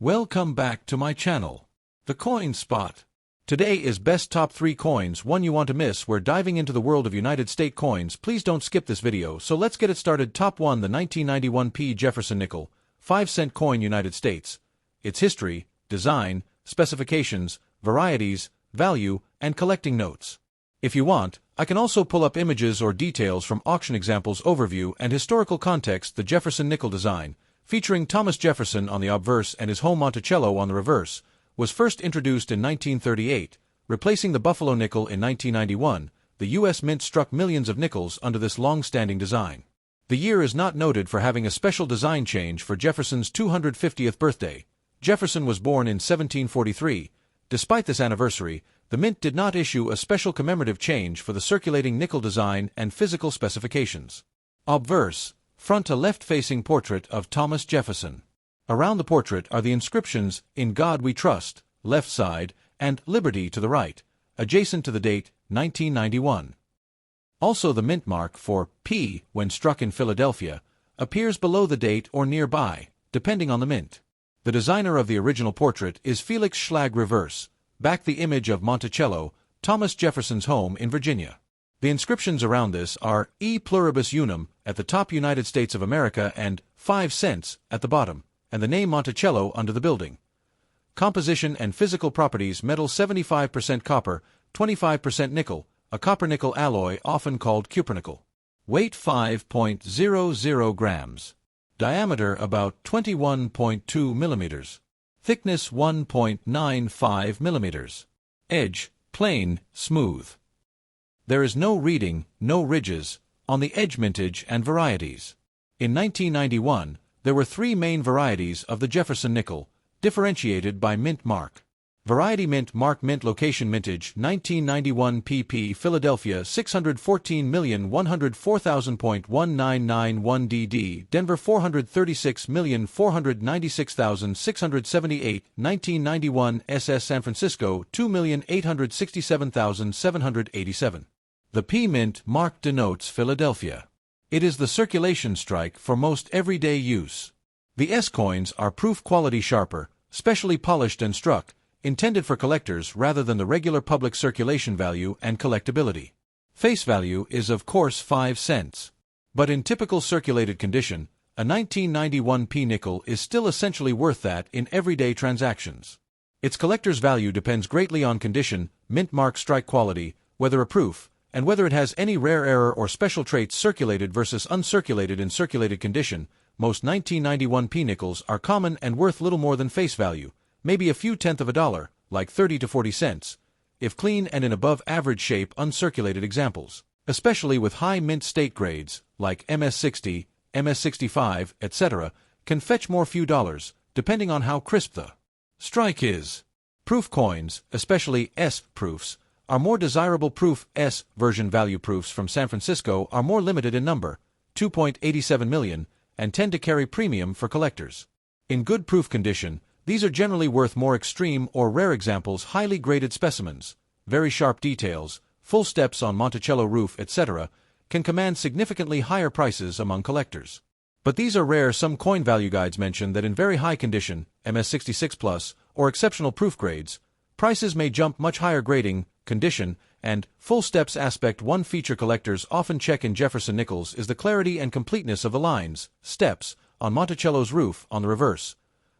Welcome back to my channel, The Coin Spot. Today is best top 3 coins, one you want to miss. We're diving into the world of United States coins. Please don't skip this video, so let's get it started. Top 1. The 1991 P. Jefferson nickel, 5-cent coin, United States. Its history, design, specifications, varieties, value, and collecting notes. If you want, I can also pull up images or details from auction examples, overview, and historical context. The Jefferson nickel design, featuring Thomas Jefferson on the obverse and his home Monticello on the reverse, was first introduced in 1938, replacing the Buffalo nickel in 1991. The U.S. Mint struck millions of nickels under this long-standing design. The year is not noted for having a special design change for Jefferson's 250th birthday. Jefferson was born in 1743. Despite this anniversary, the Mint did not issue a special commemorative change for the circulating nickel design and physical specifications. Obverse, front, a left-facing portrait of Thomas Jefferson. Around the portrait are the inscriptions, "In God We Trust," left side, and "Liberty" to the right, adjacent to the date, 1991. Also, the mint mark for P, when struck in Philadelphia, appears below the date or nearby, depending on the mint. The designer of the original portrait is Felix Schlag. Reverse, back, the image of Monticello, Thomas Jefferson's home in Virginia. The inscriptions around this are E pluribus unum at the top, United States of America, and 5 cents at the bottom, and the name Monticello under the building. Composition and physical properties: metal 75% copper, 25% nickel, a copper-nickel alloy often called cupronickel. Weight 5.00 grams. Diameter about 21.2 millimeters. Thickness 1.95 millimeters. Edge plain, smooth. There is no reading, no ridges, on the edge. Mintage and varieties. In 1991, there were 3 main varieties of the Jefferson nickel, differentiated by mint mark. Variety: mint mark, mint location, mintage 1991 pp. Philadelphia 614,104,000.1991 dd, Denver 436,496,678, 1991 SS, San Francisco 2,867,787. The P mint mark denotes Philadelphia. It is the circulation strike for most everyday use. The S coins are proof quality, sharper, specially polished and struck, intended for collectors rather than the regular public circulation. Value and collectability. Face value is of course 5 cents. But in typical circulated condition, a 1991 P nickel is still essentially worth that in everyday transactions. Its collector's value depends greatly on condition, mint mark strike quality, whether a proof, and whether it has any rare error or special traits. Circulated versus uncirculated. In circulated condition, most 1991 P nickels are common and worth little more than face value, maybe a few tenth of a dollar, like 30 to 40 cents, if clean and in above average shape. Uncirculated examples, especially with high mint state grades, like MS60, MS65, etc., can fetch more few dollars, depending on how crisp the strike is. Proof coins, especially S proofs, are more desirable. Proof S version value proofs from San Francisco are more limited in number, 2.87 million, and tend to carry premium for collectors. In good proof condition, these are generally worth more. Extreme or rare examples: highly graded specimens, very sharp details, full steps on Monticello roof, etc., can command significantly higher prices among collectors. But these are rare. Some coin value guides mention that in very high condition, MS66 plus, or exceptional proof grades, prices may jump much higher. Grading, condition, and full steps aspect. One feature collectors often check in Jefferson nickels is the clarity and completeness of the lines, steps, on Monticello's roof on the reverse.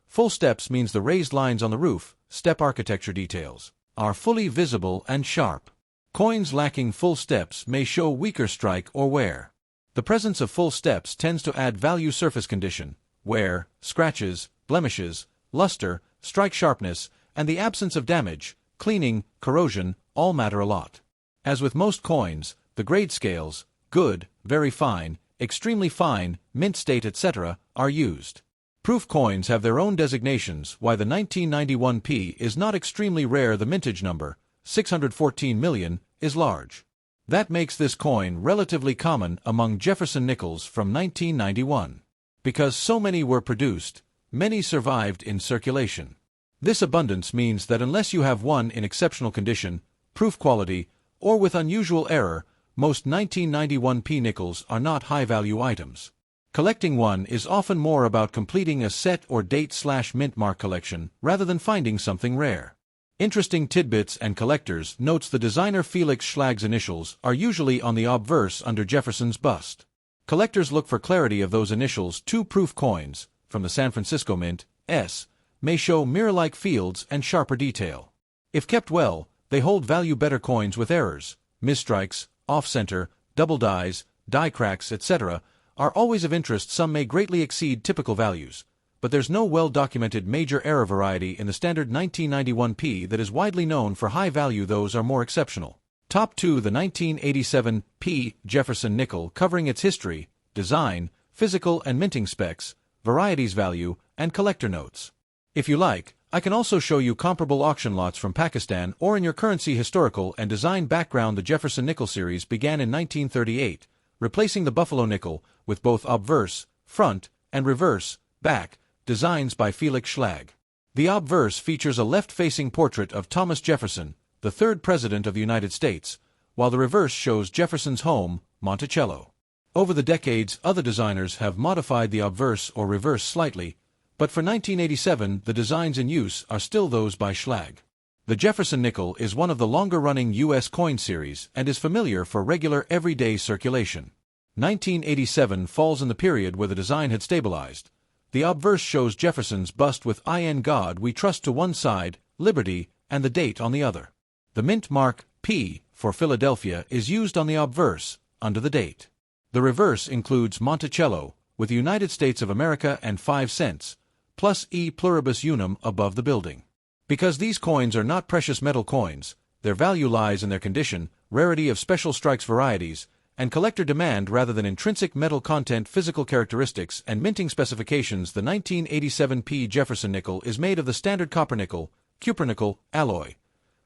Full steps means the raised lines on the roof, step architecture details, are fully visible and sharp. Coins lacking full steps may show weaker strike or wear. The presence of full steps tends to add value. Surface condition, wear, scratches, blemishes, luster, strike sharpness, and the absence of damage, cleaning, corrosion, all matter a lot. As with most coins, the grade scales, good, very fine, extremely fine, mint state, etc., are used. Proof coins have their own designations. Why the 1991 P is not extremely rare. The mintage number, 614 million, is large. That makes this coin relatively common among Jefferson nickels from 1991. Because so many were produced, many survived in circulation. This abundance means that unless you have one in exceptional condition, proof quality, or with unusual error, most 1991 P nickels are not high-value items. Collecting one is often more about completing a set or date/mint mark collection rather than finding something rare. Interesting tidbits and collectors notes the designer Felix Schlag's initials are usually on the obverse under Jefferson's bust. Collectors look for clarity of those initials. 2 proof coins, from the San Francisco Mint, S, may show mirror-like fields and sharper detail. If kept well, they hold value. Better coins with errors, misstrikes, off-center, double dies, die cracks, etc., are always of interest. Some may greatly exceed typical values, but there's no well-documented major error variety in the standard 1991 P that is widely known for high value. Those are more exceptional. Top 2. The 1987 P Jefferson nickel, covering its history, design, physical and minting specs, varieties value, and collector notes. If you like, I can also show you comparable auction lots from Pakistan or in your currency. Historical and design background. The Jefferson nickel series began in 1938, replacing the Buffalo nickel with both obverse, front, and reverse, back, designs by Felix Schlag. The obverse features a left-facing portrait of Thomas Jefferson, the 3rd President of the United States, while the reverse shows Jefferson's home, Monticello. Over the decades, other designers have modified the obverse or reverse slightly, but for 1987 the designs in use are still those by Schlag. The Jefferson nickel is one of the longer-running U.S. coin series and is familiar for regular everyday circulation. 1987 falls in the period where the design had stabilized. The obverse shows Jefferson's bust with "In God We Trust" to one side, Liberty, and the date on the other. The mint mark, P, for Philadelphia is used on the obverse, under the date. The reverse includes Monticello, with the United States of America and 5 cents, plus E pluribus unum above the building. Because these coins are not precious metal coins, their value lies in their condition, rarity of special strikes varieties, and collector demand rather than intrinsic metal content. Physical characteristics and minting specifications. The 1987 P Jefferson nickel is made of the standard copper nickel, cupronickel, alloy.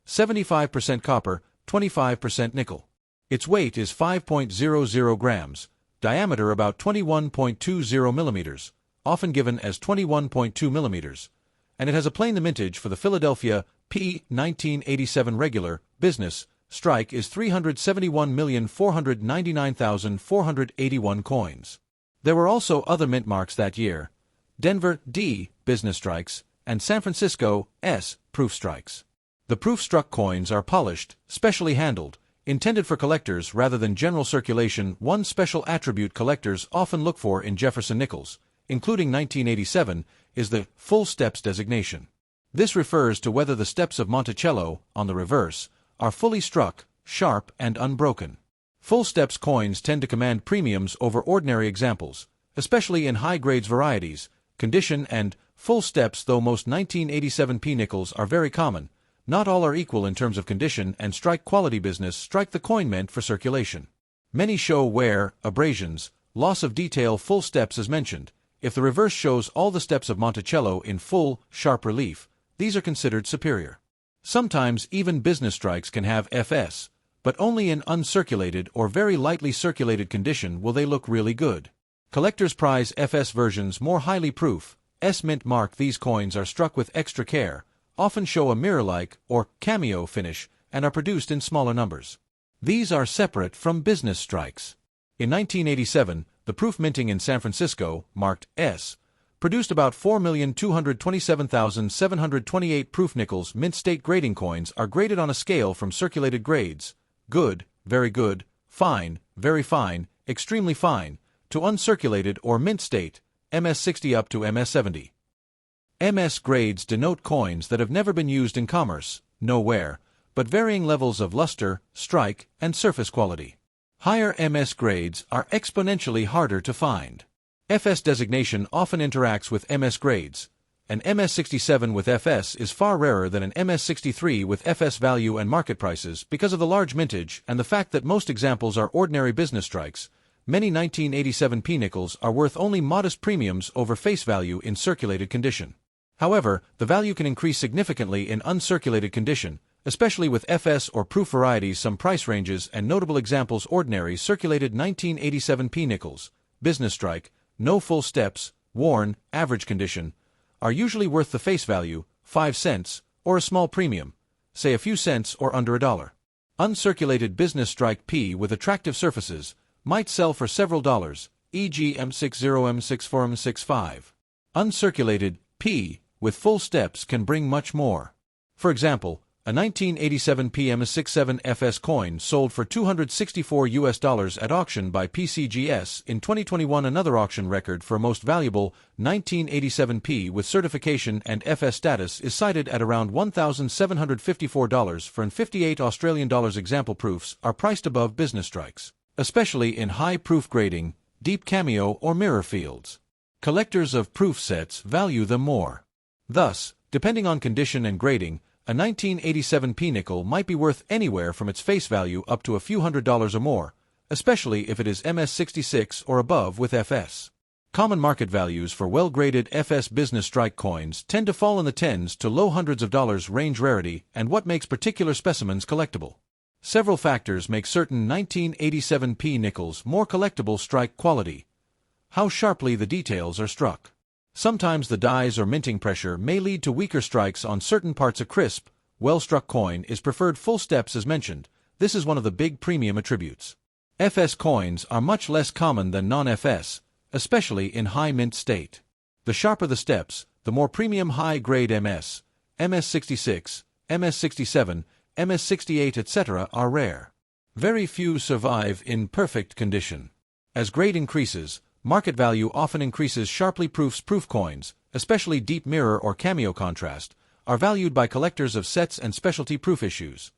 75% copper, 25% nickel. Its weight is 5.00 grams, diameter about 21.20 millimeters, often given as 21.2 millimeters, and it has a plain. The mintage for the Philadelphia P 1987 regular, business, strike is 371,499,481 coins. There were also other mint marks that year: Denver D business strikes and San Francisco S proof strikes. The proof-struck coins are polished, specially handled, intended for collectors rather than general circulation. One special attribute collectors often look for in Jefferson nickels, including 1987, is the full steps designation. This refers to whether the steps of Monticello, on the reverse, are fully struck, sharp, and unbroken. Full steps coins tend to command premiums over ordinary examples, especially in high-grades varieties, condition, and full steps. Though most 1987 P nickels are very common, not all are equal in terms of condition and strike quality. Business strike, the coin meant for circulation. Many show wear, abrasions, loss of detail. Full steps as mentioned. If the reverse shows all the steps of Monticello in full, sharp relief, these are considered superior. Sometimes even business strikes can have FS, but only in uncirculated or very lightly circulated condition will they look really good. Collectors prize FS versions more highly. Proof S mint mark. These coins are struck with extra care, often show a mirror-like or cameo finish, and are produced in smaller numbers. These are separate from business strikes. In 1987, the proof minting in San Francisco, marked S, produced about 4,227,728 proof nickels. Mint state grading coins are graded on a scale from circulated grades, good, very good, fine, very fine, extremely fine, to uncirculated or mint state, MS60 up to MS70. MS grades denote coins that have never been used in commerce, no wear, but varying levels of luster, strike, and surface quality. Higher MS grades are exponentially harder to find. FS designation often interacts with MS grades. An MS67 with FS is far rarer than an MS63 with FS value and market prices because of the large mintage and the fact that most examples are ordinary business strikes. Many 1987 P nickels are worth only modest premiums over face value in circulated condition. However, the value can increase significantly in uncirculated condition, especially with FS or proof varieties. Some price ranges and notable examples: ordinary circulated 1987 P nickels, business strike, no full steps, worn, average condition, are usually worth the face value, 5 cents, or a small premium, say a few cents or under $1. Uncirculated business strike P with attractive surfaces might sell for several dollars, e.g. M60, M64, M65. Uncirculated P with full steps can bring much more. For example, a 1987 PM67 FS coin sold for $264 at auction by PCGS in 2021. Another auction record for most valuable 1987 P with certification and FS status is cited at around $1,754 for an 58 Australian dollars. Example proofs are priced above business strikes, especially in high-proof grading, deep cameo or mirror fields. Collectors of proof sets value them more. Thus, depending on condition and grading, a 1987 P nickel might be worth anywhere from its face value up to a few $100s or more, especially if it is MS66 or above with FS. Common market values for well-graded FS business strike coins tend to fall in the tens to low hundreds of dollars range. Rarity and what makes particular specimens collectible. Several factors make certain 1987 P nickels more collectible. Strike quality. How sharply the details are struck. Sometimes the dies or minting pressure may lead to weaker strikes on certain parts. A crisp, well-struck coin is preferred. Full steps as mentioned. This is one of the big premium attributes. FS coins are much less common than non-FS, especially in high mint state. The sharper the steps, the more premium high-grade MS, MS66, MS67, MS68 etc. are rare. Very few survive in perfect condition. As grade increases, market value often increases sharply. Proof coins, especially deep mirror or cameo contrast, are valued by collectors of sets and specialty proof issues.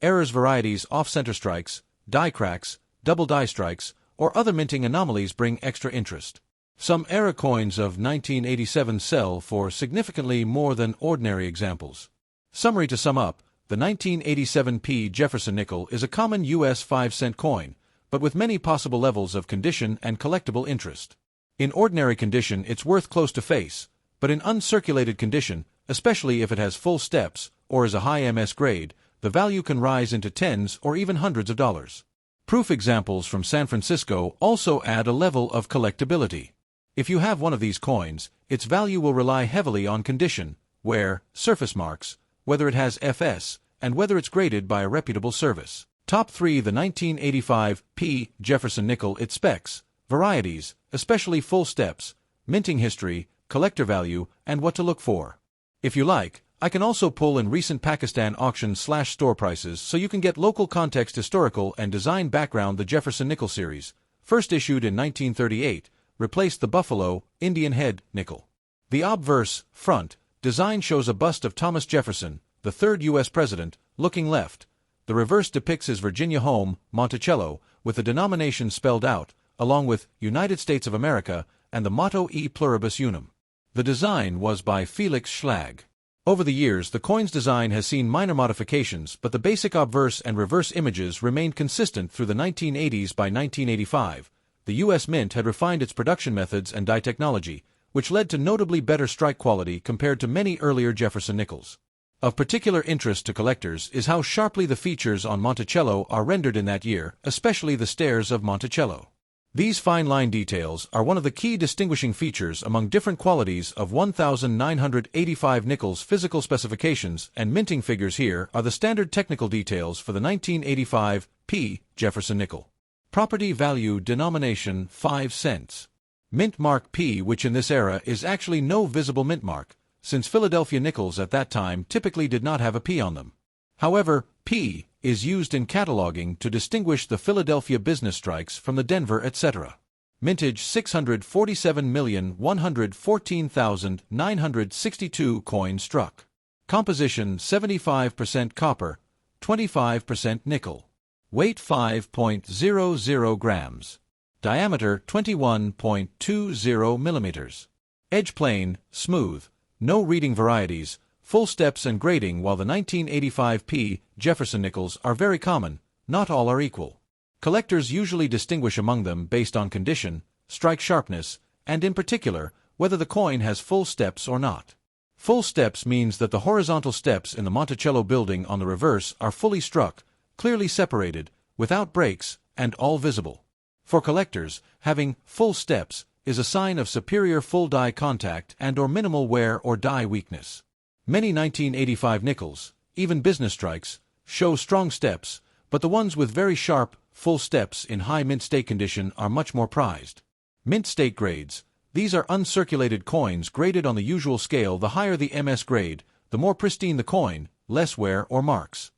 Errors, varieties, off-center strikes, die cracks, double die strikes, or other minting anomalies bring extra interest. Some error coins of 1987 sell for significantly more than ordinary examples. Summary. To sum up, the 1987 P Jefferson nickel is a common US 5-cent coin, but with many possible levels of condition and collectible interest. In ordinary condition it's worth close to face, but in uncirculated condition, especially if it has full steps, or is a high MS grade, the value can rise into tens or even hundreds of dollars. Proof examples from San Francisco also add a level of collectability. If you have one of these coins, its value will rely heavily on condition, wear, surface marks, whether it has FS, and whether it's graded by a reputable service. Top 3. The 1985 P Jefferson nickel. Its specs, varieties, especially full steps, minting history, collector value, and what to look for. If you like, I can also pull in recent Pakistan auction/store prices so you can get local context. Historical and design background. The Jefferson nickel series, first issued in 1938, replaced the Buffalo, Indian head nickel. The obverse, front, design shows a bust of Thomas Jefferson, the third U.S. president, looking left. The reverse depicts his Virginia home, Monticello, with the denomination spelled out, along with United States of America and the motto E pluribus unum. The design was by Felix Schlag. Over the years, the coin's design has seen minor modifications, but the basic obverse and reverse images remained consistent through the 1980s. By 1985, the U.S. Mint had refined its production methods and die technology, which led to notably better strike quality compared to many earlier Jefferson nickels. Of particular interest to collectors is how sharply the features on Monticello are rendered in that year, especially the stairs of Monticello. These fine line details are one of the key distinguishing features among different qualities of 1985 nickels. Physical specifications and minting figures. Here are the standard technical details for the 1985 P Jefferson nickel. Property value denomination 5 cents. Mint mark P, which in this era is actually no visible mint mark, since Philadelphia nickels at that time typically did not have a P on them. However, P is used in cataloging to distinguish the Philadelphia business strikes from the Denver etc. Mintage 647,114,962 coin struck. Composition 75% copper, 25% nickel. Weight 5.00 grams. Diameter 21.20 millimeters. Edge plane, smooth. No reading. Varieties, full steps and grading. While the 1985 P Jefferson nickels are very common, not all are equal. Collectors usually distinguish among them based on condition, strike sharpness, and in particular, whether the coin has full steps or not. Full steps means that the horizontal steps in the Monticello building on the reverse are fully struck, clearly separated, without breaks, and all visible. For collectors, having full steps is a sign of superior full die contact and or minimal wear or die weakness. Many 1985 nickels, even business strikes, show strong steps, but the ones with very sharp, full steps in high mint state condition are much more prized. Mint state grades. These are uncirculated coins graded on the usual scale. The higher the MS grade, the more pristine the coin, less wear or marks.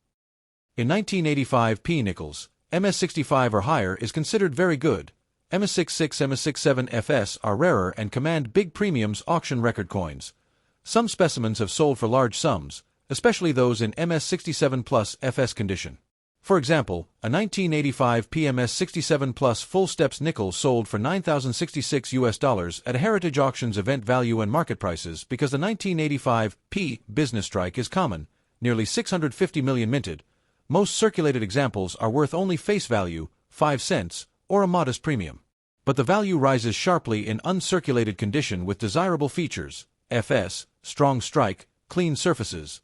In 1985 P nickels, MS65 or higher is considered very good. MS66, MS67 FS are rarer and command big premiums. Auction record coins. Some specimens have sold for large sums, especially those in MS67 plus FS condition. For example, a 1985 PMS 67 plus full steps nickel sold for $9,066 at a Heritage Auctions event. Value and market prices. Because the 1985 P business strike is common, nearly 650 million minted, most circulated examples are worth only face value, 5 cents, or a modest premium. But the value rises sharply in uncirculated condition with desirable features, FS, strong strike, clean surfaces.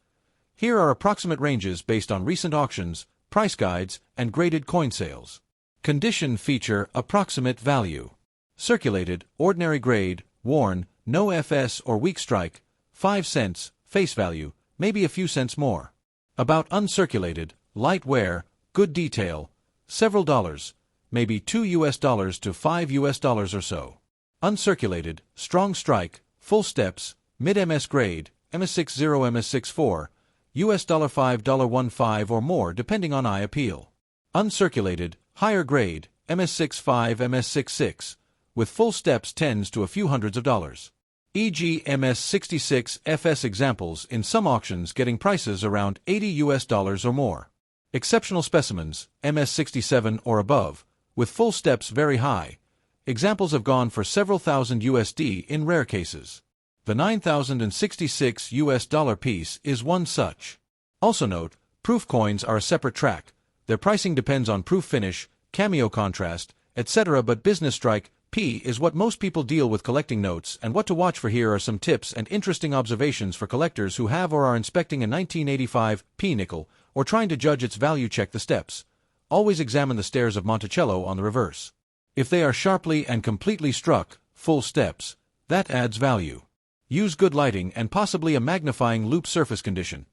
Here are approximate ranges based on recent auctions, price guides, and graded coin sales. Condition feature approximate value. Circulated, ordinary grade, worn, no FS or weak strike, 5 cents, face value, maybe a few cents more. About uncirculated, light wear, good detail, several dollars, maybe $2 to $5 or so. Uncirculated, strong strike, full steps, mid-MS grade, MS60, MS64, $5.15 or more depending on eye appeal. Uncirculated, higher grade, MS65, MS66, with full steps tens to a few hundreds of dollars. E.g. MS66 FS examples in some auctions getting prices around $80 or more. Exceptional specimens, MS67 or above, with full steps very high. Examples have gone for several thousand USD in rare cases. The $9,066 piece is one such. Also note, proof coins are a separate track. Their pricing depends on proof finish, cameo contrast, etc. But business strike P is what most people deal with collecting notes, and what to watch for. Here are some tips and interesting observations for collectors who have or are inspecting a 1985 P nickel or trying to judge its value. Check the steps. Always examine the stairs of Monticello on the reverse. If they are sharply and completely struck, full steps, that adds value. Use good lighting and possibly a magnifying loupe. Surface condition.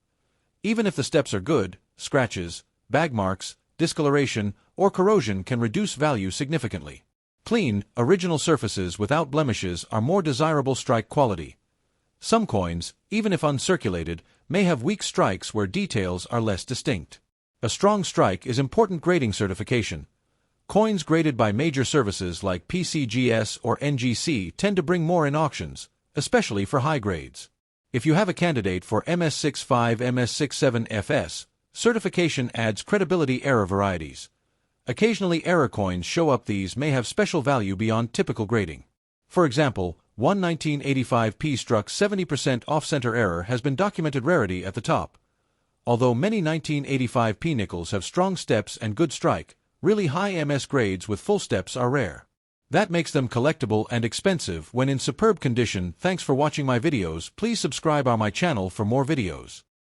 Even if the steps are good, scratches, bag marks, discoloration, or corrosion can reduce value significantly. Clean, original surfaces without blemishes are more desirable. Strike quality. Some coins, even if uncirculated, may have weak strikes where details are less distinct. A strong strike is important. Grading certification. Coins graded by major services like PCGS or NGC tend to bring more in auctions, especially for high grades. If you have a candidate for MS65, MS67 FS, certification adds credibility. Error varieties. Occasionally error coins show up. These may have special value beyond typical grading. For example, one 1985 P struck 70% off-center error has been documented. Rarity at the top. Although many 1985 P nickels have strong steps and good strike, really high MS grades with full steps are rare. That makes them collectible and expensive when in superb condition. Thanks for watching my videos. Please subscribe on my channel for more videos.